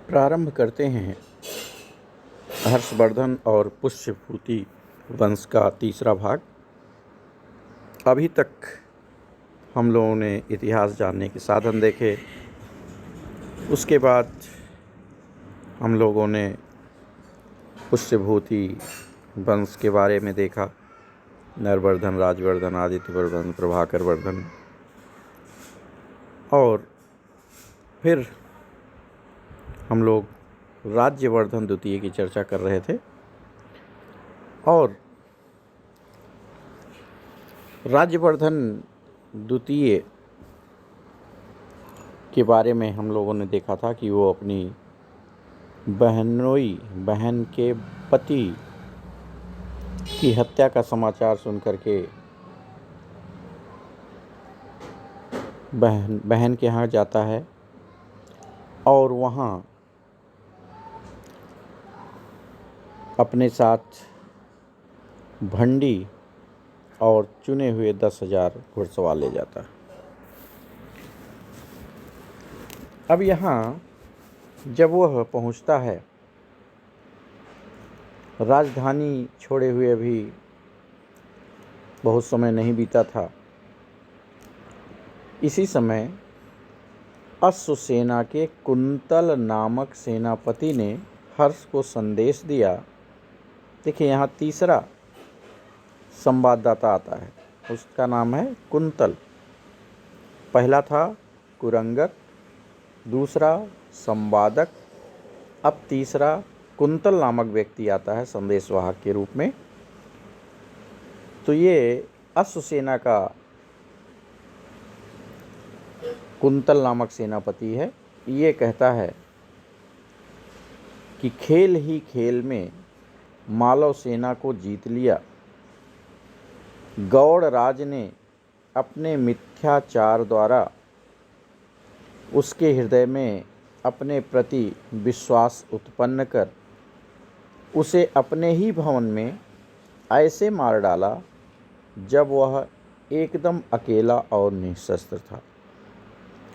प्रारंभ करते हैं हर्षवर्धन और पुष्यभूति वंश का तीसरा भाग। अभी तक हम लोगों ने इतिहास जानने के साधन देखे। उसके बाद हम लोगों ने पुष्यभूति वंश के बारे में देखा। नरवर्धन, राजवर्धन, आदित्यवर्धन, प्रभाकर वर्धन, और फिर हम लोग राज्यवर्धन द्वितीय की चर्चा कर रहे थे। और राज्यवर्धन द्वितीय के बारे में हम लोगों ने देखा था कि वो अपनी बहनोई बहन के पति की हत्या का समाचार सुनकर के बहन के यहाँ जाता है और वहाँ अपने साथ भंडी और चुने हुए 10,000 घुड़सवार ले जाता है। अब यहाँ जब वह पहुँचता है, राजधानी छोड़े हुए अभी बहुत समय नहीं बीता था। इसी समय अश्वसेना के कुंतल नामक सेनापति ने हर्ष को संदेश दिया। देखिए, यहाँ तीसरा संवाददाता आता है, उसका नाम है कुंतल। पहला था कुरंगक, दूसरा संवादक, अब तीसरा कुंतल नामक व्यक्ति आता है संदेशवाहक के रूप में। तो ये अश्वसेना का कुंतल नामक सेनापति है। ये कहता है कि खेल ही खेल में मालव सेना को जीत लिया। गौड़ राज ने अपने मिथ्याचार द्वारा उसके हृदय में अपने प्रति विश्वास उत्पन्न कर उसे अपने ही भवन में ऐसे मार डाला जब वह एकदम अकेला और निशस्त्र था।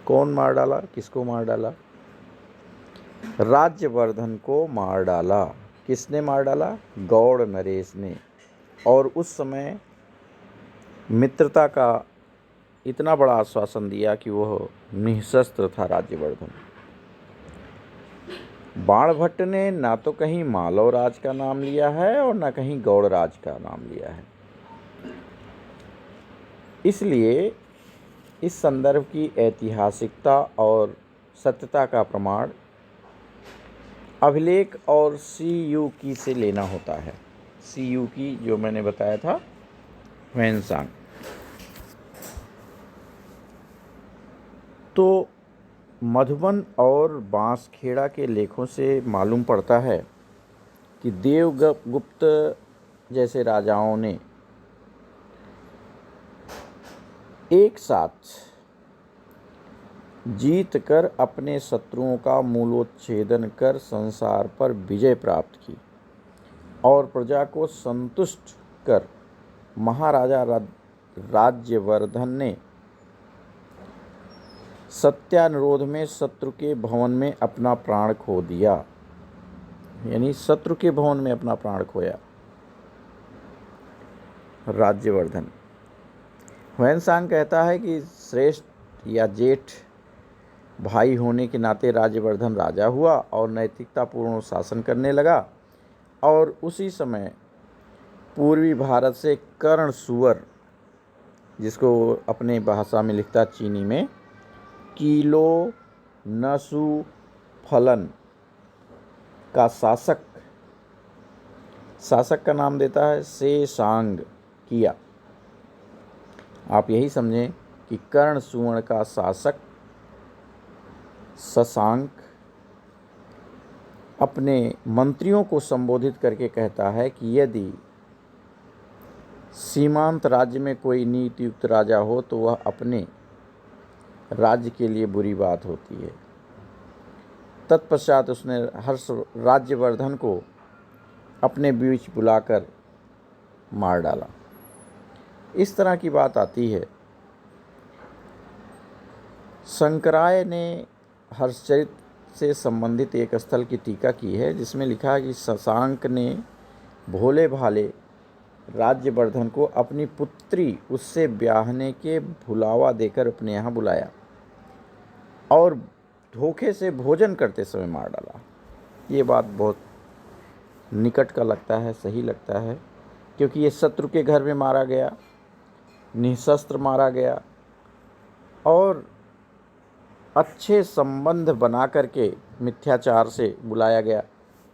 कौन मार डाला? किसको मार डाला? राज्यवर्धन को मार डाला। किसने मार डाला? गौड़ नरेश ने। और उस समय मित्रता का इतना बड़ा आश्वासन दिया कि वह निशस्त्र था राज्यवर्धन। बाणभट्ट ने ना तो कहीं मालव राज का नाम लिया है और ना कहीं गौड़ राज का नाम लिया है। इसलिए इस संदर्भ की ऐतिहासिकता और सत्यता का प्रमाण अभिलेख और सीयूकी से लेना होता है। सीयूकी जो मैंने बताया था, ह्वेनसांग। तो मधुबन और बांसखेड़ा के लेखों से मालूम पड़ता है कि देवगुप्त जैसे राजाओं ने एक साथ जीत कर अपने शत्रुओं का मूलोच्छेदन कर संसार पर विजय प्राप्त की और प्रजा को संतुष्ट कर महाराजा राज्यवर्धन ने सत्यानुरोध में शत्रु के भवन में अपना प्राण खो दिया। यानी शत्रु के भवन में अपना प्राण खोया राज्यवर्धन। ह्वेनसांग कहता है कि श्रेष्ठ या जेठ भाई होने के नाते राज्यवर्धन राजा हुआ और नैतिकतापूर्ण शासन करने लगा। और उसी समय पूर्वी भारत से कर्ण सुअर, जिसको अपने भाषा में लिखता चीनी में किलो नसु फलन का शासक का नाम देता है शेषांग किया। आप यही समझें कि कर्ण सुवर्ण का शासक शशांक अपने मंत्रियों को संबोधित करके कहता है कि यदि सीमांत राज्य में कोई नीतियुक्त राजा हो तो वह अपने राज्य के लिए बुरी बात होती है। तत्पश्चात उसने राज्यवर्धन को अपने बीच बुलाकर मार डाला। इस तरह की बात आती है। शंकराय ने हर्षचरित से संबंधित एक स्थल की टीका की है, जिसमें लिखा है कि शशांक ने भोले भाले राज्यवर्धन को अपनी पुत्री उससे ब्याहने के भुलावा देकर अपने यहाँ बुलाया और धोखे से भोजन करते समय मार डाला। ये बात बहुत निकट का लगता है, सही लगता है, क्योंकि ये शत्रु के घर में मारा गया, निशस्त्र मारा गया और अच्छे संबंध बना करके मिथ्याचार से बुलाया गया।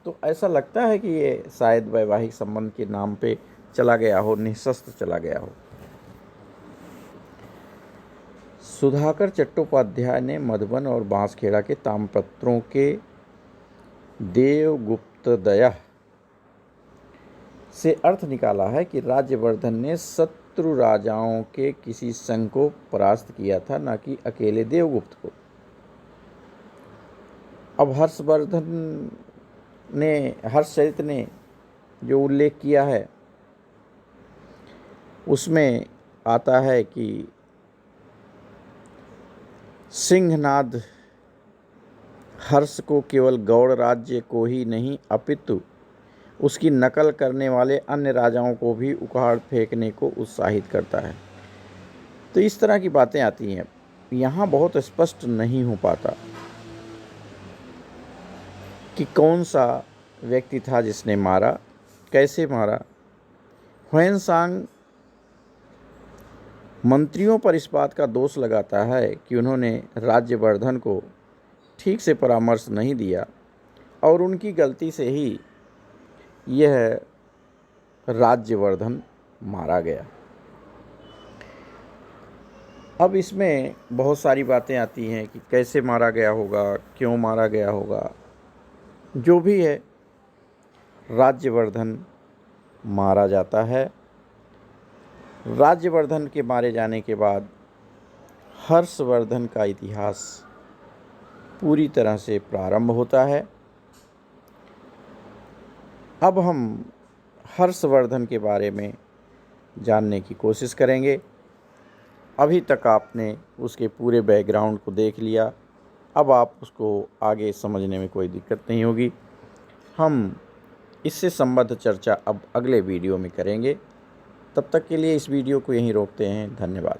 तो ऐसा लगता है कि ये शायद वैवाहिक संबंध के नाम पे चला गया हो, निशस्त्र चला गया हो। सुधाकर चट्टोपाध्याय ने मधुबन और बांसखेड़ा के ताम्रपत्रों के देवगुप्तदया से अर्थ निकाला है कि राज्यवर्धन ने शत्रु राजाओं के किसी संघ को परास्त किया था, न कि अकेले देवगुप्त को। अब हर्षचरित ने जो उल्लेख किया है उसमें आता है कि सिंहनाद हर्ष को केवल गौड़ राज्य को ही नहीं अपितु उसकी नकल करने वाले अन्य राजाओं को भी उखाड़ फेंकने को उत्साहित करता है। तो इस तरह की बातें आती हैं। यहाँ बहुत स्पष्ट नहीं हो पाता कि कौन सा व्यक्ति था जिसने मारा, कैसे मारा। ह्वेनसांग मंत्रियों पर इस बात का दोष लगाता है कि उन्होंने राज्यवर्धन को ठीक से परामर्श नहीं दिया और उनकी गलती से ही यह राज्यवर्धन मारा गया। अब इसमें बहुत सारी बातें आती हैं कि कैसे मारा गया होगा, क्यों मारा गया होगा। जो भी है, राज्यवर्धन मारा जाता है। राज्यवर्धन के मारे जाने के बाद हर्षवर्धन का इतिहास पूरी तरह से प्रारंभ होता है। अब हम हर्षवर्धन के बारे में जानने की कोशिश करेंगे। अभी तक आपने उसके पूरे बैकग्राउंड को देख लिया, अब आप उसको आगे समझने में कोई दिक्कत नहीं होगी। हम इससे संबद्ध चर्चा अब अगले वीडियो में करेंगे। तब तक के लिए इस वीडियो को यहीं रोकते हैं। धन्यवाद।